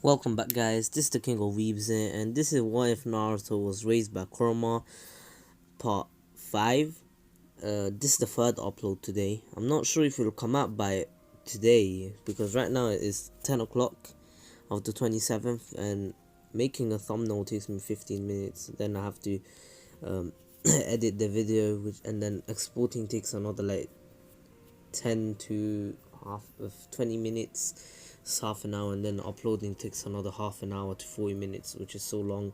Welcome back, guys. This is the King of Weebs here, and this is What If Naruto Was Raised by Kurama, part 5. This is the third upload today. I'm not sure if it will come out by today, because right now it is 10 o'clock of the 27th, and making a thumbnail takes me 15 minutes. Then I have to edit the video, and then exporting takes another like 10 to half of 20 minutes. It's half an hour, and then uploading takes another half an hour to 40 minutes, which is so long.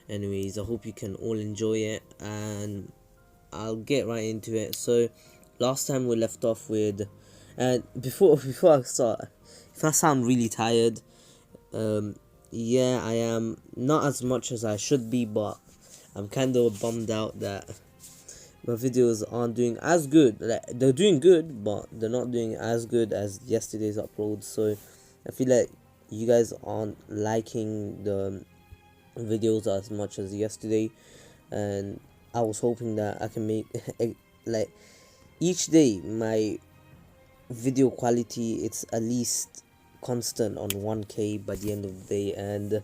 Anyways, I hope you can all enjoy it, and I'll get right into it. So last time we left off with, and before I start, if I sound really tired, yeah, I am, not as much as I should be, but I'm kind of bummed out that my videos aren't doing as good. Like, they're doing good, but they're not doing as good as yesterday's upload. So I feel like you guys aren't liking the videos as much as yesterday, and I was hoping that I can make like each day my video quality, it's at least constant on 1K by the end of the day, and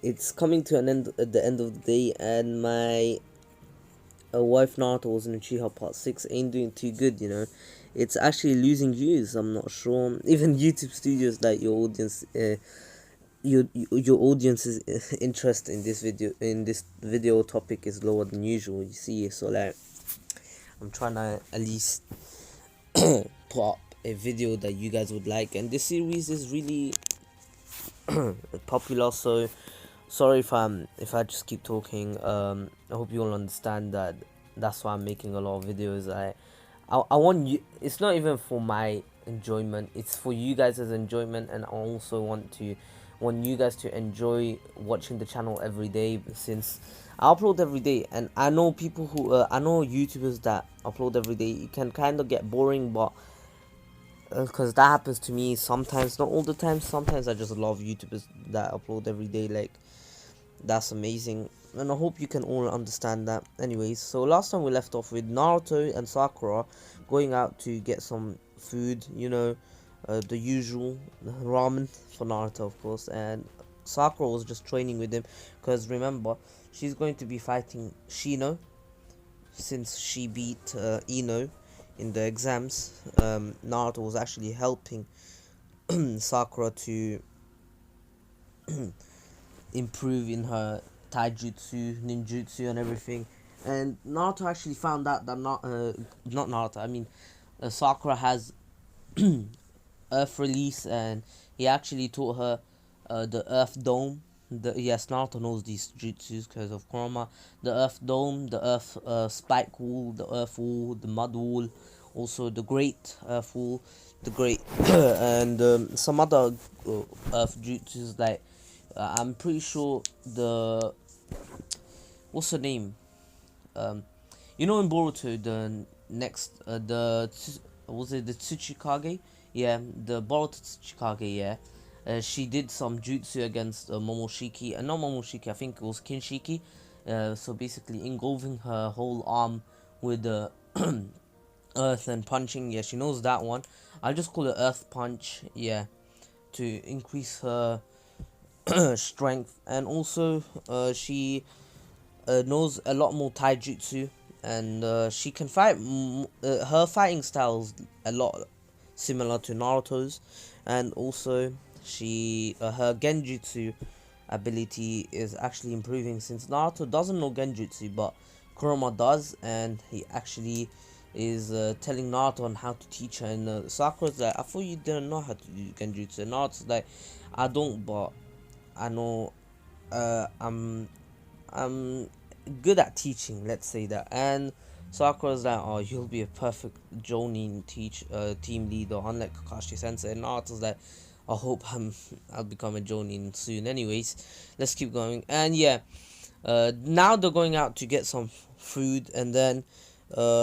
it's coming to an end at the end of the day, and my wife Naruto was in Uchiha Part 6 ain't doing too good, you know. It's actually losing views. I'm not sure. Even YouTube studios, like your audience, your audience's interest in this video topic is lower than usual. You see, so like I'm trying to at least put up a video that you guys would like, and this series is really popular. So sorry if I just keep talking. I hope you all understand that that's why I'm making a lot of videos. I want you, it's not even for my enjoyment, it's for you guys' enjoyment, and I also want you guys to enjoy watching the channel every day, since I upload every day, and I know people who I know YouTubers that upload every day. It can kind of get boring, but because that happens to me sometimes, not all the time. Sometimes I just love YouTubers that upload every day. Like, that's amazing, and I hope you can all understand that. Anyways, so last time we left off with Naruto and Sakura going out to get some food, you know, the usual ramen for Naruto, of course, and Sakura was just training with him, because remember, she's going to be fighting Shino, since she beat Ino in the exams. Naruto was actually helping Sakura to improve in her taijutsu, ninjutsu, and everything. And Naruto actually found out that not Naruto, I mean Sakura has Earth Release, and he actually taught her the Earth Dome. Yes, Naruto knows these jutsus because of Kurama. The Earth Dome, the Earth Spike Wall, the Earth Wall, the Mud Wall, also the Great Earth Wall, the Great, and some other Earth jutsus, like I'm pretty sure the, what's her name? You know, in Boruto, the next was it the Tsuchikage? Yeah, the Boruto Tsuchikage. Yeah, she did some jutsu against Momoshiki, and not Momoshiki. I think it was Kinshiki. So basically, engulfing her whole arm with the earth and punching. Yeah, she knows that one. I'll just call it Earth Punch. Yeah, to increase her strength, and also she knows a lot more taijutsu, and she can fight. Her fighting style's a lot similar to Naruto's, and also she her genjutsu ability is actually improving, since Naruto doesn't know genjutsu, but Kurama does, and he actually is telling Naruto on how to teach her. And Sakura's like, I thought you didn't know how to do genjutsu. And Naruto's like, I don't, but I know I'm good at teaching, let's say that. And Sakura's like, oh, you'll be a perfect Jonin team leader, unlike Kakashi Sensei. And Naruto's like, I hope I'll become a Jonin soon. Anyways, let's keep going. And yeah, now they're going out to get some food, and then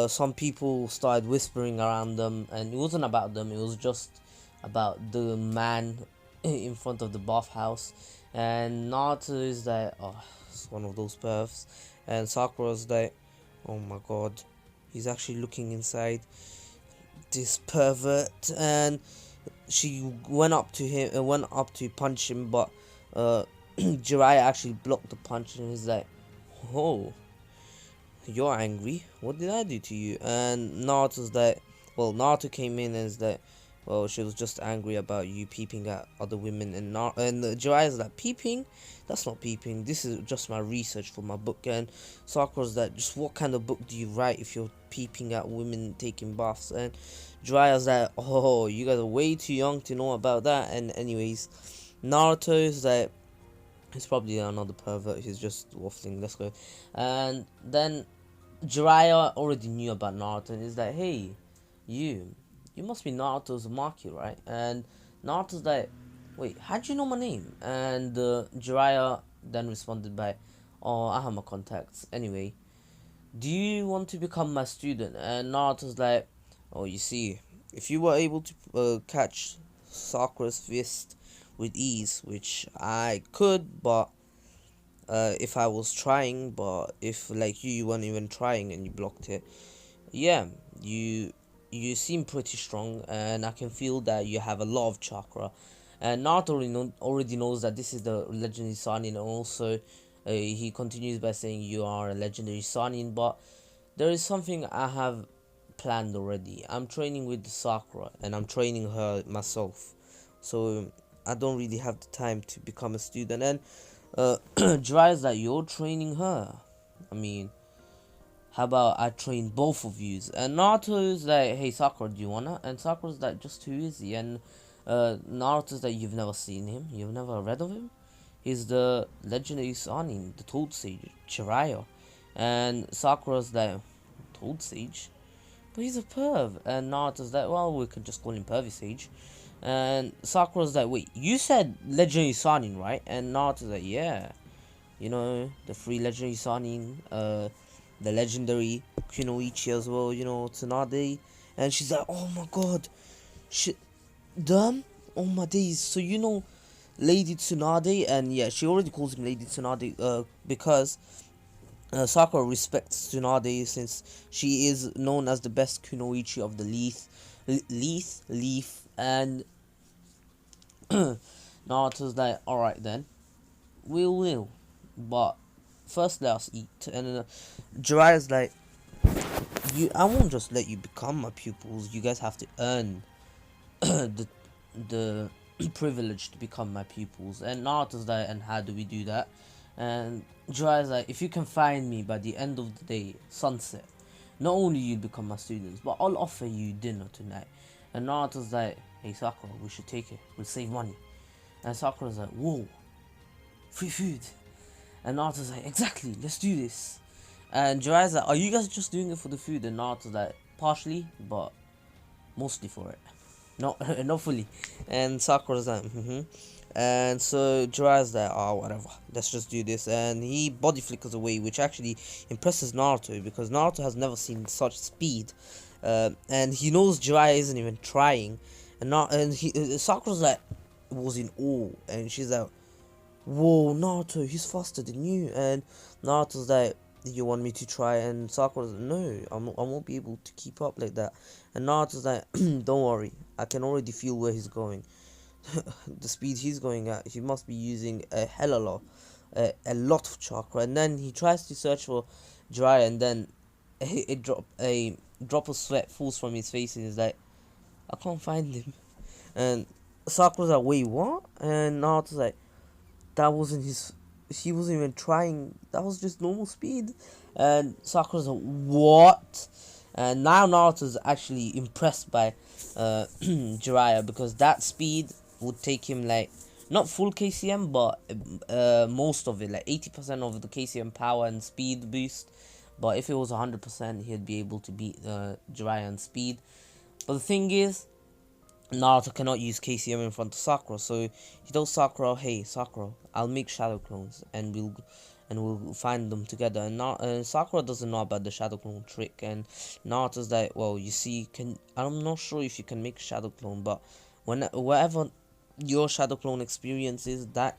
some people started whispering around them, and it wasn't about them, it was just about the man in front of the bathhouse. And Naruto is like, oh, it's one of those pervs, and Sakura's like, oh my god, he's actually looking inside, this pervert. And she went up to punch him, but Jiraiya actually blocked the punch, and he's like, "Oh, you're angry. What did I do to you?" And Naruto's like, well, Naruto came in and is like, well, she was just angry about you peeping at other women, and Jiraiya's like, peeping? That's not peeping. This is just my research for my book. And Sakura's like, just what kind of book do you write if you're peeping at women taking baths? And Jiraiya's like, oh, you guys are way too young to know about that. And anyways, Naruto's like, he's probably another pervert. He's just waffling. Let's go. And then Jiraiya already knew about Naruto, and he's like, hey, you must be Naruto's Maki, right? And Naruto's like, wait, how'd you know my name? And Jiraiya then responded by, oh, I have my contacts. Anyway, do you want to become my student? And Naruto's like, oh, you see, if you were able to catch Sakura's fist with ease, which I could, but if I was trying, but if like you weren't even trying and you blocked it, yeah, you seem pretty strong, and I can feel that you have a lot of chakra. And Naruto already knows that this is the legendary Sannin, and also he continues by saying you are a legendary Sannin, but there is something I have planned already. I'm training with Sakura, and I'm training her myself, so I don't really have the time to become a student. And Jiraiya's like, you're training her? I mean, how about I train both of yous? And Naruto's like, hey Sakura, do you wanna? And Sakura's like, just too easy. And Naruto's like, you've never seen him? You've never read of him? He's the legendary Sannin, the Toad Sage, Jiraiya. And Sakura's like, Toad Sage? But he's a perv. And Naruto's like, well, we could just call him Pervy Sage. And Sakura's like, wait, you said legendary Sannin, right? And Naruto's like, yeah. You know, the free legendary Sannin, the legendary Kunoichi as well, you know, Tsunade. And she's like, oh my god, shit, damn, oh my days. So you know Lady Tsunade, and yeah, she already calls him Lady Tsunade because Sakura respects Tsunade since she is known as the best Kunoichi of the Leaf, and Naruto's like, alright then, we will, but first let us eat. And Jiraiya's like, I won't just let you become my pupils. You guys have to earn the privilege to become my pupils. And Naruto's like, and how do we do that? And Jiraiya's like, if you can find me by the end of the day, sunset, not only you'll become my students, but I'll offer you dinner tonight. And Naruto's like, hey Sakura, we should take it. We'll save money. And Sakura's like, whoa, free food. And Naruto's like, exactly, let's do this. And Jiraiya's like, are you guys just doing it for the food? And Naruto's like, partially, but mostly for it. Not fully. And Sakura's like, And so Jiraiya's like, oh, whatever, let's just do this. And he body flickers away, which actually impresses Naruto, because Naruto has never seen such speed. And he knows Jiraiya isn't even trying. And Sakura's like, was in awe. And she's like, whoa, Naruto, he's faster than you. And Naruto's like, you want me to try? And Sakura's like, no, I won't be able to keep up like that. And Naruto's like, don't worry, I can already feel where he's going. The speed he's going at, he must be using a a lot of chakra. And then he tries to search for Jiraiya, and then a drop of sweat falls from his face, and he's like, I can't find him. And Sakura's like, wait, what? And Naruto's like, that wasn't his, he wasn't even trying, that was just normal speed. And Sakura's like, what? And now Naruto's actually impressed by Jiraiya, because that speed would take him like, not full KCM, but most of it, like 80% of the KCM power and speed boost. But if it was 100%, he'd be able to beat Jiraiya in speed. But the thing is, Naruto cannot use KCM in front of Sakura, so he tells Sakura, hey Sakura, I'll make shadow clones, and we'll find them together. And Sakura doesn't know about the shadow clone trick, and Naruto's like, well, you see, I'm not sure if you can make a shadow clone, but wherever your shadow clone experience is, that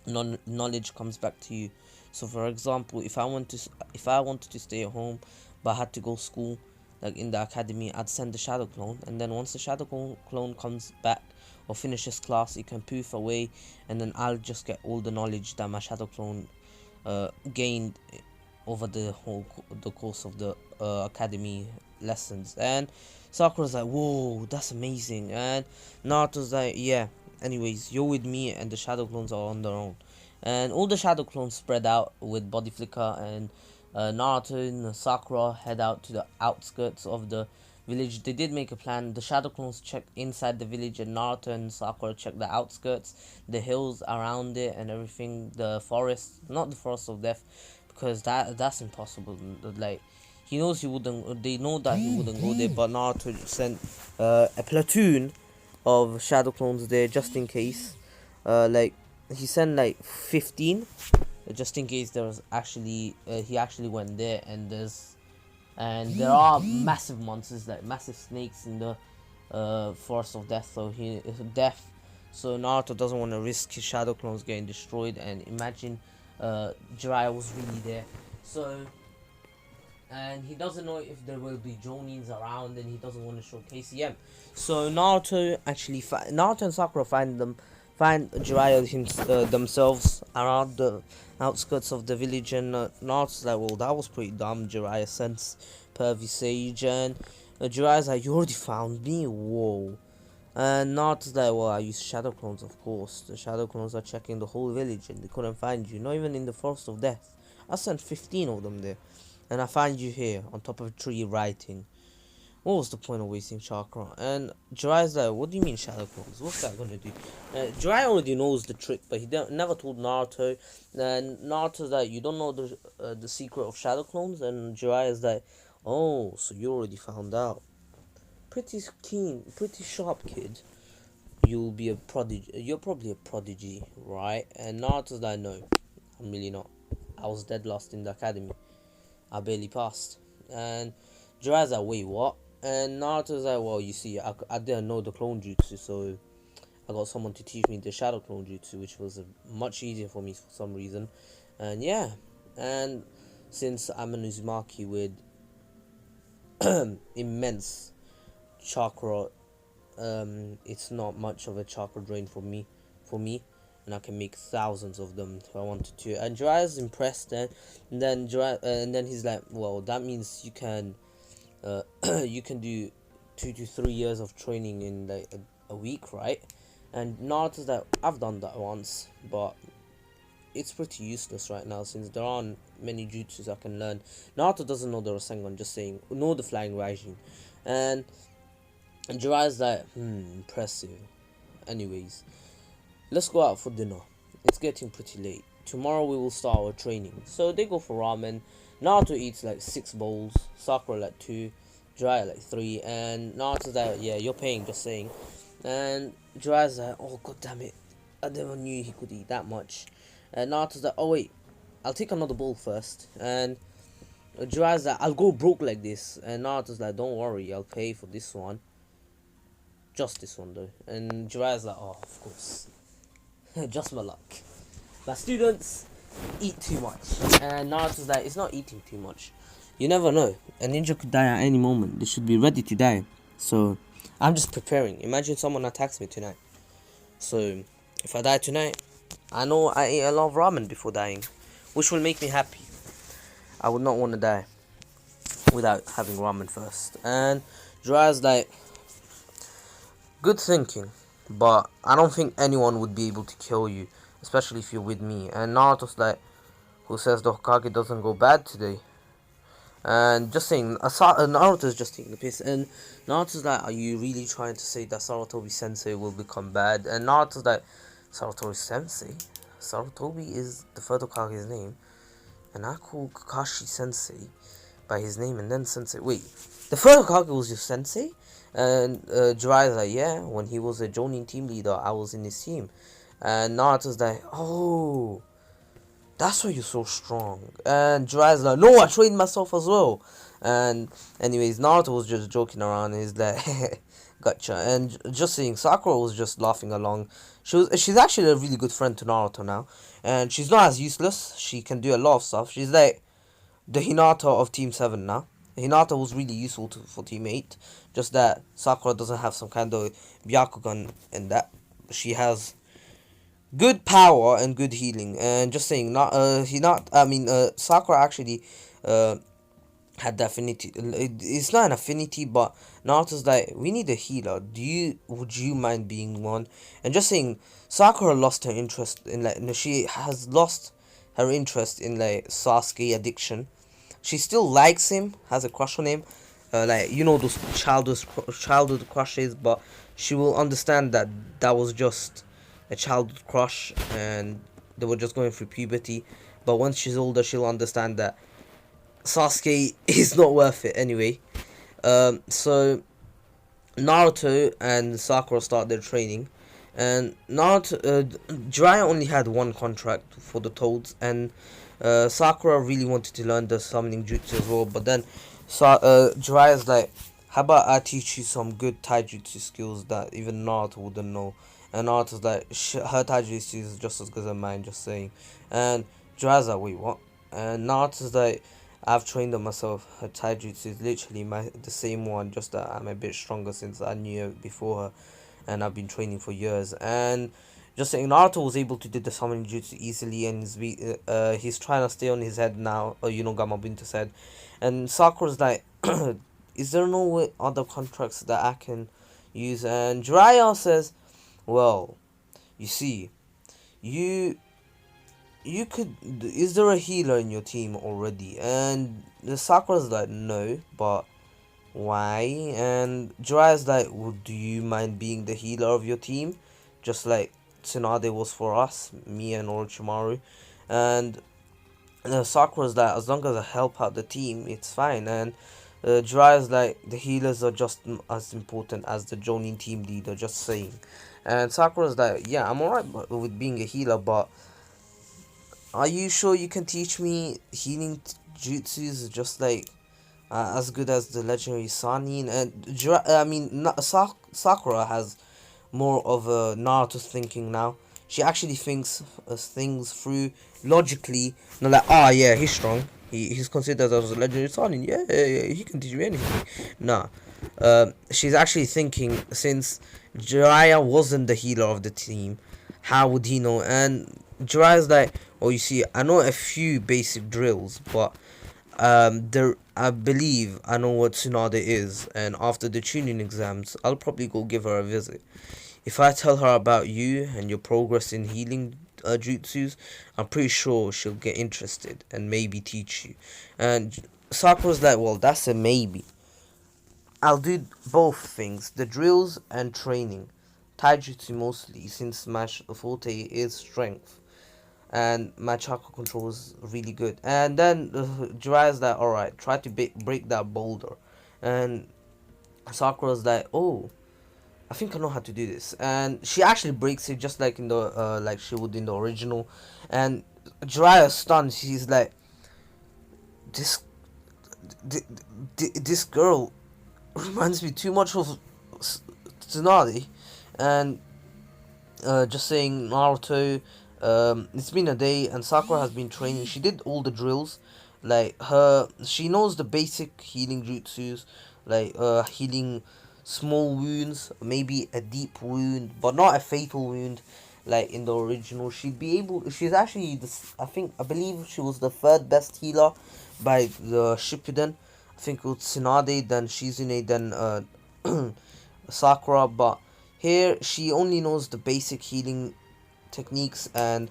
knowledge comes back to you. So for example, if I wanted to stay at home but I had to go school, like in the academy, I'd send the shadow clone, and then once the shadow clone comes back, or finish this class, you can poof away, and then I'll just get all the knowledge that my shadow clone gained over the course of the academy lessons. And Sakura's like, whoa, that's amazing. And Naruto's like, yeah, anyways, you're with me, and the shadow clones are on their own. And all the shadow clones spread out with body flicker, and Naruto and Sakura head out to the outskirts of the village. They did make a plan. The shadow clones checked inside the village, and Naruto and Sakura checked the outskirts, the hills around it and everything, the forest, not the forest of death, because that's impossible. Like, he knows he wouldn't, they know that he wouldn't go there, but Naruto sent a platoon of shadow clones there just in case. Like, he sent like 15 just in case there was actually he actually went there, and there are massive monsters, like massive snakes in the forest of death, so Naruto doesn't want to risk his shadow clones getting destroyed. And imagine Jiraiya was really there, so, and he doesn't know if there will be Jonins around, and he doesn't want to show KCM. So Naruto and Sakura find Jiraiya themselves around the outskirts of the village, and Naruto's like, well, that was pretty dumb. Jiraiya sends Pervy Sage, and Jiraiya's like, you already found me? Whoa. And Naruto's like, well, I used shadow clones, of course. The shadow clones are checking the whole village, and they couldn't find you, not even in the forest of death. I sent 15 of them there, and I find you here on top of a tree writing. What was the point of wasting chakra? And Jiraiya's like, what do you mean shadow clones? What's that gonna do? Jiraiya already knows the trick, but he never told Naruto. And Naruto's like, you don't know the secret of shadow clones? And Jiraiya's like, oh, so you already found out. Pretty keen, pretty sharp, kid. You'll be a prodigy. You're probably a prodigy, right? And Naruto's like, no, I'm really not. I was dead lost in the academy. I barely passed. And Jiraiya's like, wait, what? And Naruto's like, well, you see, I didn't know the clone jutsu, so I got someone to teach me the shadow clone jutsu, which was much easier for me for some reason. And yeah, and since I'm an Uzumaki with immense chakra, it's not much of a chakra drain for me, and I can make thousands of them if I wanted to. And Jiraiya's impressed, and then he's like, well, that means you can you can do 2 to 3 years of training in like a week, right? And Naruto's like, I've done that once, but it's pretty useless right now since there aren't many jutsus I can learn. Naruto doesn't know the Rasengan, just saying, know the flying Raijin. And Jiraiya's like, impressive. Anyways, let's go out for dinner. It's getting pretty late. Tomorrow we will start our training. So they go for ramen. Naruto eats like 6 bowls, Sakura like 2, Jiraiya like 3, and Naruto's like, yeah, you're paying, just saying. And Jiraiya's like, oh, god damn it, I never knew he could eat that much. And Naruto's like, oh wait, I'll take another bowl first. And Jiraiya's like, I'll go broke like this. And Naruto's like, don't worry, I'll pay for this one. Just this one though. And Jiraiya's like, oh, of course. Just my luck. But students eat too much. And Naruto's like, it's not eating too much. You never know. A ninja could die at any moment. They should be ready to die. So, I'm just preparing. Imagine someone attacks me tonight. So, if I die tonight, I know I ate a lot of ramen before dying, which will make me happy. I would not want to die without having ramen first. And Jiraiya's like, good thinking, but I don't think anyone would be able to kill you, especially if you're with me. And Naruto's like, who says the Hokage doesn't go bad today? And just saying, Naruto's just taking the piss. And Naruto's like, are you really trying to say that Sarutobi Sensei will become bad? And Naruto's like, Sarutobi Sensei? Sarutobi is the third Hokage's name, and I call Kakashi Sensei by his name and then Sensei. Wait, the third Hokage was your Sensei? And Jiraiya's like, yeah, when he was a Jonin team leader, I was in his team. And Naruto's like, oh, that's why you're so strong. And Jiraiya's like, no, I trained myself as well. And anyways, Naruto was just joking around, and he's like, gotcha. And just saying, Sakura was just laughing along. She's actually a really good friend to Naruto now, and she's not as useless. She can do a lot of stuff. She's like the Hinata of Team 7 now. Hinata was really useful for Team 8, just that Sakura doesn't have some kind of Byakugan in that. she has good power and good healing. And just saying, not he not I mean Sakura actually uh had the affinity. It's not an affinity, but Naruto's like, we need a healer. Would you mind being one? And just saying, Sakura lost her interest in, like, no, she has lost her interest in, like, Sasuke addiction. She still likes him, has a crush on him, like, you know, those childhood crushes, but she will understand that that was just a childhood crush and they were just going through puberty. But once she's older, she'll understand that Sasuke is not worth it anyway. So Naruto and Sakura start their training, and Jiraiya only had one contract for the Toads, and Sakura really wanted to learn the summoning jutsu as well. But then, Jiraiya's like, "How about I teach you some good taijutsu skills that even Naruto wouldn't know?" And Naruto's like, "Her taijutsu is just as good as mine." Just saying, and Jiraiya's like, "Wait, what?" And Naruto's like, I've trained on myself. Her taijutsu is literally the same one, just that I'm a bit stronger since I knew her before her, and I've been training for years. And just saying, Naruto was able to do the summoning jutsu easily, and he's trying to stay on his head now, Gamabunta's head. And Sakura's like, is there no other contracts that I can use? And Jiraiya says, well, you see, you is there a healer in your team already? And the Sakura's like, no, but why? And Jiraiya's like, well, do you mind being the healer of your team, just like Tsunade was for us, me and Orochimaru? And Sakura's like, as long as I help out the team, it's fine. And Jiraiya's like, the healers are just as important as the Jonin team leader, just saying. And Sakura's like, yeah, I'm alright with being a healer, but are you sure you can teach me healing jutsus just like as good as the legendary Sanin? And Sakura has more of a Naruto thinking now. She actually thinks things through logically. Not like, ah, yeah, he's strong. He's considered as a legendary Sanin. Yeah, he can teach me anything. Nah. She's actually thinking, since Jiraiya wasn't the healer of the team, how would he know? And Jiraiya's like, oh, you see, I know a few basic drills, but I believe I know what Tsunade is, and after the tuning exams, I'll probably go give her a visit. If I tell her about you and your progress in healing jutsus, I'm pretty sure she'll get interested and maybe teach you. And Sakura's like, well, that's a maybe. I'll do both things, the drills and training. Taijutsu mostly, since my forte is strength. And my chakra control is really good. And then Jiraiya's like, alright, try to break that boulder. And Sakura's like, oh, I think I know how to do this. And she actually breaks it just like in the like she would in the original. And Jiraiya's stunned. She's like, this this girl reminds me too much of Tsunade. And just saying, Naruto, it's been a day and Sakura has been training. She did all the drills. Like, she knows the basic healing jutsus, like healing small wounds, maybe a deep wound, but not a fatal wound like in the original. She's actually I believe she was the third best healer by the Shippuden. I think it was Tsunade, then Shizune, then Sakura. But here she only knows the basic healing techniques, and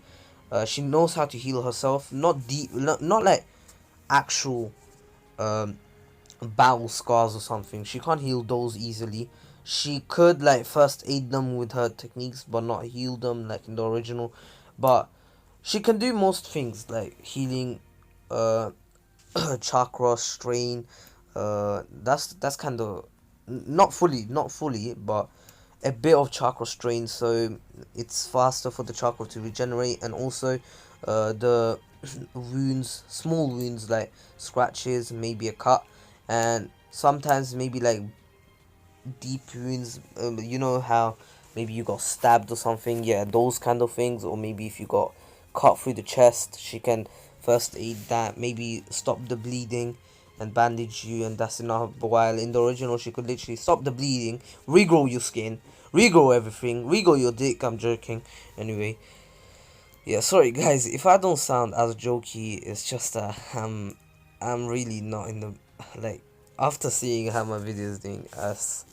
she knows how to heal herself. Not deep, not like actual um, battle scars or something. She can't heal those easily. She could like first aid them with her techniques, but not heal them like in the original. But she can do most things like healing, uh, chakra strain. That's kind of not fully, but a bit of chakra strain, so it's faster for the chakra to regenerate. And also the wounds, small wounds like scratches, maybe a cut, and sometimes maybe like deep wounds, you know how maybe you got stabbed or something, yeah, those kind of things. Or maybe if you got cut through the chest, she can first aid that, maybe stop the bleeding and bandage you, and that's enough. But while in the original, she could literally stop the bleeding, regrow your skin, regrow everything, regrow your dick. I'm joking. Anyway, yeah, sorry guys if I don't sound as jokey. It's just that I'm really not in the like after seeing how my video is doing. As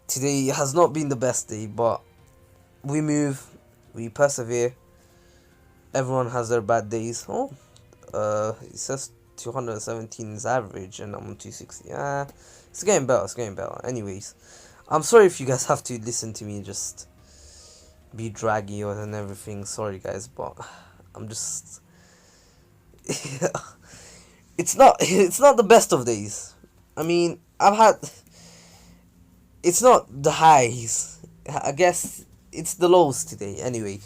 today has not been the best day, but we move, we persevere. Everyone has their bad days. Oh, it says 217 is average, and I'm on 260. Yeah, it's getting better. It's getting better. Anyways, I'm sorry if you guys have to listen to me just be draggy and everything. Sorry guys, but I'm just it's not the best of days. I mean, I've had it's not the highs. I guess it's the lows today. Anyway,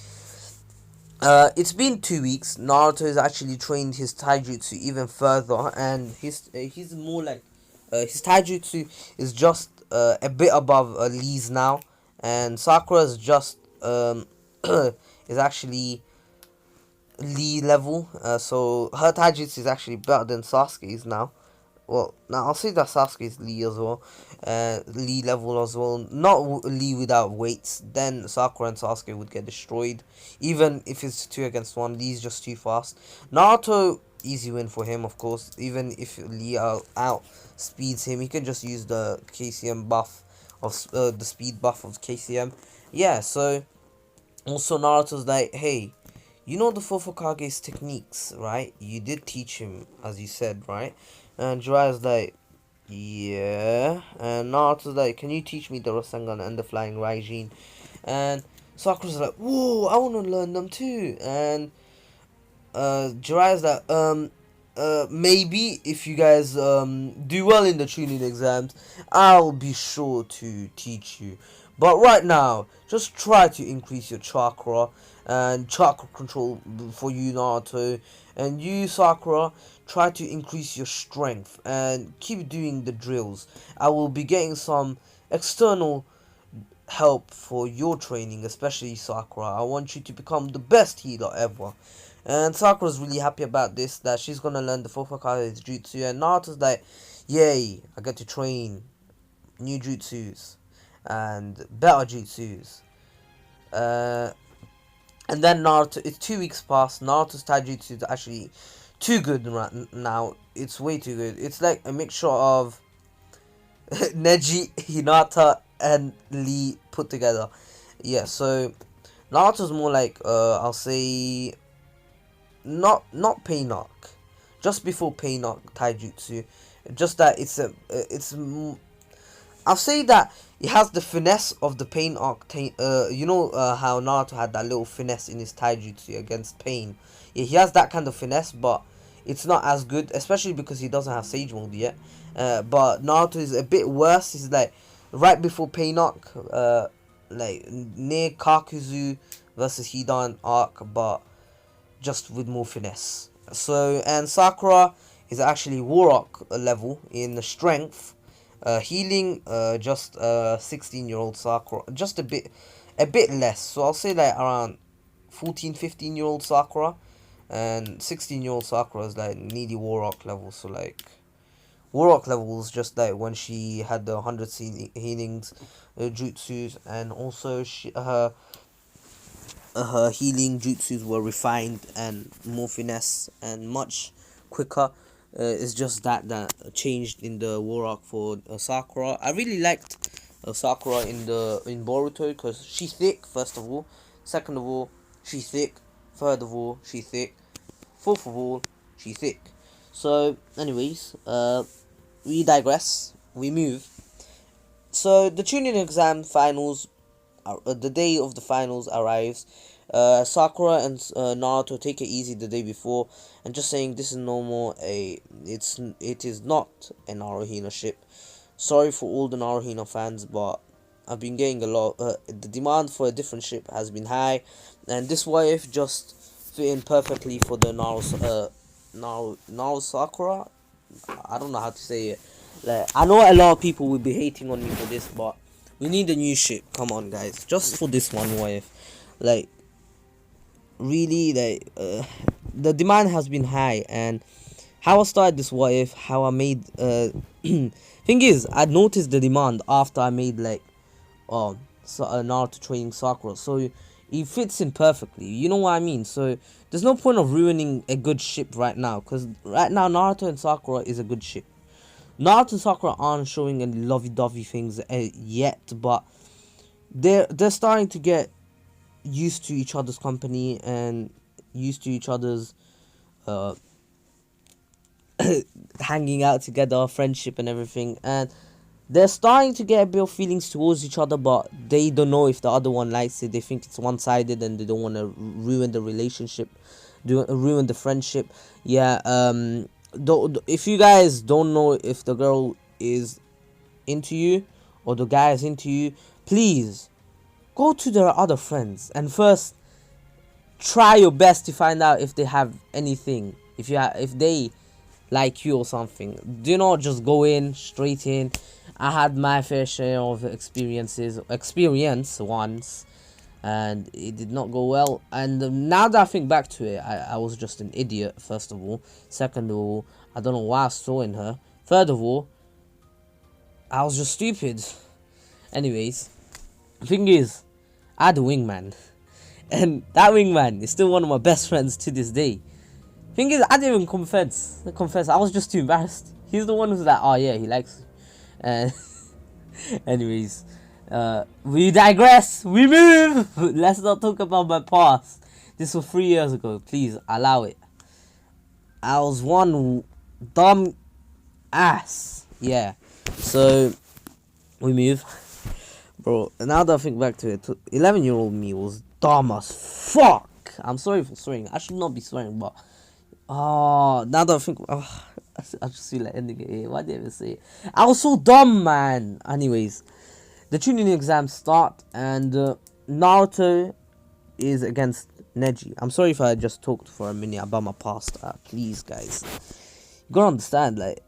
it's been 2 weeks. Naruto has actually trained his taijutsu even further, and he's more like his taijutsu is just a bit above Lee's now, and Sakura's just is actually Lee level. So her taijutsu is actually better than Sasuke's now. Well, now I'll say that Sasuke's Lee as well, Lee level as well. Not Lee without weights. Then Sakura and Sasuke would get destroyed. Even if it's 2 against 1, Lee's just too fast. Naruto, easy win for him, of course. Even if Lee out speeds him, he can just use the KCM buff of the speed buff of KCM. Yeah. So also Naruto's like, hey, you know the Fofukage's techniques, right? You did teach him, as you said, right? And Jiraiya's like, yeah. And Naruto's like, can you teach me the Rasengan and the Flying Raijin? And Sakura's like, whoa, I want to learn them too. And Jiraiya's like, maybe if you guys do well in the tuning exams, I'll be sure to teach you. But right now, just try to increase your chakra and chakra control for you, Naruto. And you, Sakura, try to increase your strength and keep doing the drills. I will be getting some external help for your training, especially Sakura. I want you to become the best healer ever. And Sakura's really happy about this, that she's gonna learn the Fofukage's jutsu. And Naruto's like, yay, I get to train new jutsus and better jutsus. And then Naruto, it's 2 weeks past. Naruto's taijutsu is actually too good right now. It's way too good. It's like a mixture of Neji, Hinata, and Lee put together. Yeah, so Naruto's more like I'll say not pain arc, just before pain arc taijutsu. Just that I'll say that it has the finesse of the pain arc. You know how Naruto had that little finesse in his taijutsu against pain. Yeah, he has that kind of finesse, but it's not as good, especially because he doesn't have Sage Mode yet. But Naruto is a bit worse. He's like right before pain arc, like near Kakuzu versus Hidan arc, but just with more finesse. So, and Sakura is actually War Arc level in strength. Healing, just 16-year-old Sakura, just a bit less. So I'll say like around 14-15-year-old Sakura, and 16-year-old Sakura is like nearly War Arc level. So like War Arc levels, just like when she had the 100 healings, jutsus, and also her healing jutsus were refined and more finesse and much quicker. It's just that changed in the War Arc for Sakura. I really liked Sakura in Boruto because she's thick, first of all. Second of all, she's thick. Third of all, she's thick. Fourth of all, she's thick. So, anyways, we digress. We move. So the Chunin exam finals, the day of the finals arrives. Sakura and Naruto take it easy the day before, and just saying this is it is not a Naruhina ship. Sorry for all the Naruhina fans, but I've been getting a lot. The demand for a different ship has been high, and this wife just fit in perfectly for the Naru Sakura. I don't know how to say it. Like, I know a lot of people will be hating on me for this, but we need a new ship. Come on, guys, just for this one wife. Like, really, like the demand has been high, and how I started this what if, how I made thing is, I noticed the demand after I made like Naruto training Sakura, so he fits in perfectly. You know what I mean? So there's no point of ruining a good ship right now, because right now Naruto and Sakura is a good ship. Naruto and Sakura aren't showing any lovey-dovey things yet, but they're starting to get used to each other's company and used to each other's hanging out together, friendship and everything, and they're starting to get a bit of feelings towards each other, but they don't know if the other one likes it. They think it's one-sided and they don't want to ruin the relationship, ruin the friendship. Yeah, if you guys don't know if the girl is into you or the guy is into you, please go to their other friends and first try your best to find out if they have anything, if they like you or something. Do not just go in straight in. I had my fair share of experience once, and it did not go well. And now that I think back to it, I was just an idiot, first of all. Second of all, I don't know why I saw in her. Third of all, I was just stupid. Anyways, the thing is, I had a wingman, and that wingman is still one of my best friends to this day. Thing is, I didn't even confess. I was just too embarrassed. He's the one who's like, oh yeah, he likes me. And anyways, we digress. We move. Let's not talk about my past. This was 3 years ago. Please allow it. I was one dumb ass. Yeah. So we move, bro. Now that I think back to it, 11-year-old me was dumb as fuck. I'm sorry for swearing. I should not be swearing, but now that I think, I just feel like ending it here. Why did I even say it? I was so dumb, man. Anyways, the tuning exams start, and Naruto is against Neji. I'm sorry if I just talked for a minute about my past. Please, guys, you gotta understand, like,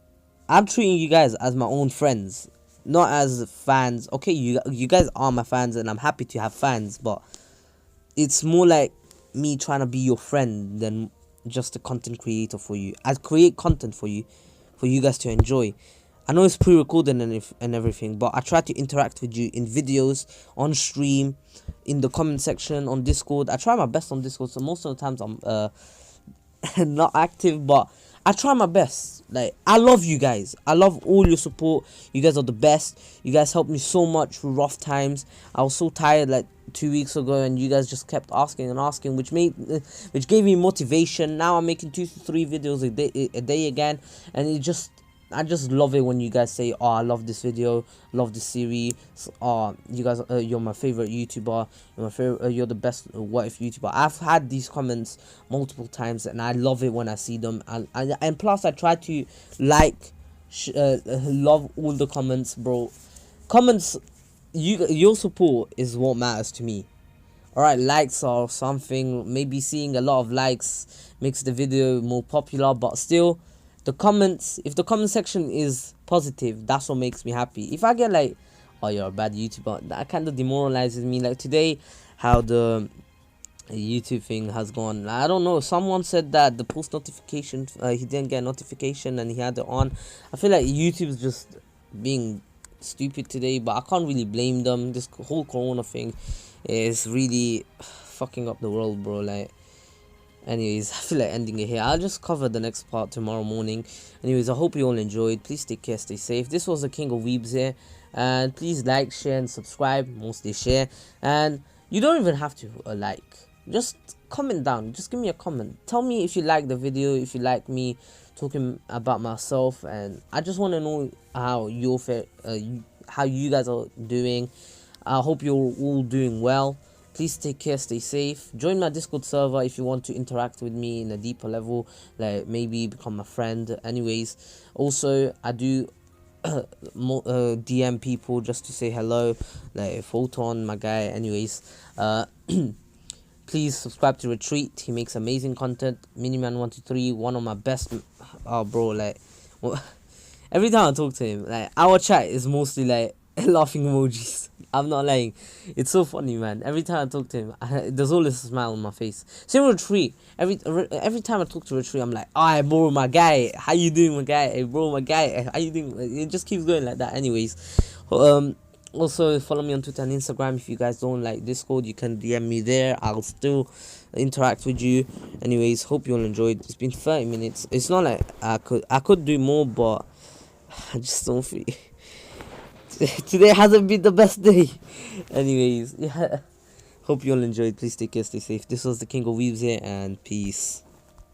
I'm treating you guys as my own friends, not as fans. Okay, you guys are my fans, and I'm happy to have fans, but it's more like me trying to be your friend than just a content creator for you. I create content for you guys to enjoy. I know it's pre-recorded and everything, but I try to interact with you in videos, on stream, in the comment section, on Discord. I try my best on Discord, so most of the times I'm not active, but I try my best. Like, I love you guys. I love all your support. You guys are the best. You guys helped me so much through rough times. I was so tired like 2 weeks ago, and you guys just kept asking and asking, which gave me motivation. Now I'm making 2 to 3 videos a day again, and I just love it when you guys say, oh, I love this video, love this series, you guys, you're my favorite YouTuber, you're the best what if YouTuber. I've had these comments multiple times, and I love it when I see them, and plus I try to love all the comments, bro. Comments, your support is what matters to me. Alright, likes or something, maybe seeing a lot of likes makes the video more popular, but still, the comments, if the comment section is positive, that's what makes me happy. If I get like, oh, you're a bad YouTuber, that kind of demoralizes me. Like today, how the YouTube thing has gone, I don't know, someone said that the post notification, he didn't get a notification and he had it on. I feel like YouTube's just being stupid today, but I can't really blame them. This whole corona thing is really fucking up the world, bro. Like, anyways, I feel like ending it here. I'll just cover the next part tomorrow morning. Anyways, I hope you all enjoyed. Please take care, stay safe. This was the King of Weebs here, and please like, share and subscribe. Mostly share, and you don't even have to like, just comment down, just give me a comment, tell me if you like the video, if you like me talking about myself, and I just want to know how how you guys are doing. I hope you're all doing well. Please take care, stay safe. Join my Discord server if you want to interact with me in a deeper level, like maybe become a friend. Anyways, also I do DM people just to say hello, like Photon, my guy. Anyways, please subscribe to Retreat. He makes amazing content. Miniman123, one of my best. Oh, bro, like, every time I talk to him, like, our chat is mostly like laughing emojis. I'm not lying. It's so funny, man. Every time I talk to him, there's always a smile on my face. Same with Retreat. Every time I talk to Retreat, I'm like, "Alright, bro, my guy. How you doing, my guy? Hey, bro, my guy. How you doing?" It just keeps going like that. Anyways, Also, follow me on Twitter and Instagram. If you guys don't like Discord, you can DM me there. I'll still interact with you. Anyways, hope you all enjoyed. It's been 30 minutes. It's not like I could do more, but I just don't feel today hasn't been the best day. Anyways, yeah. Hope you all enjoyed. Please take care, stay safe. This was the King of Weebs here, and peace.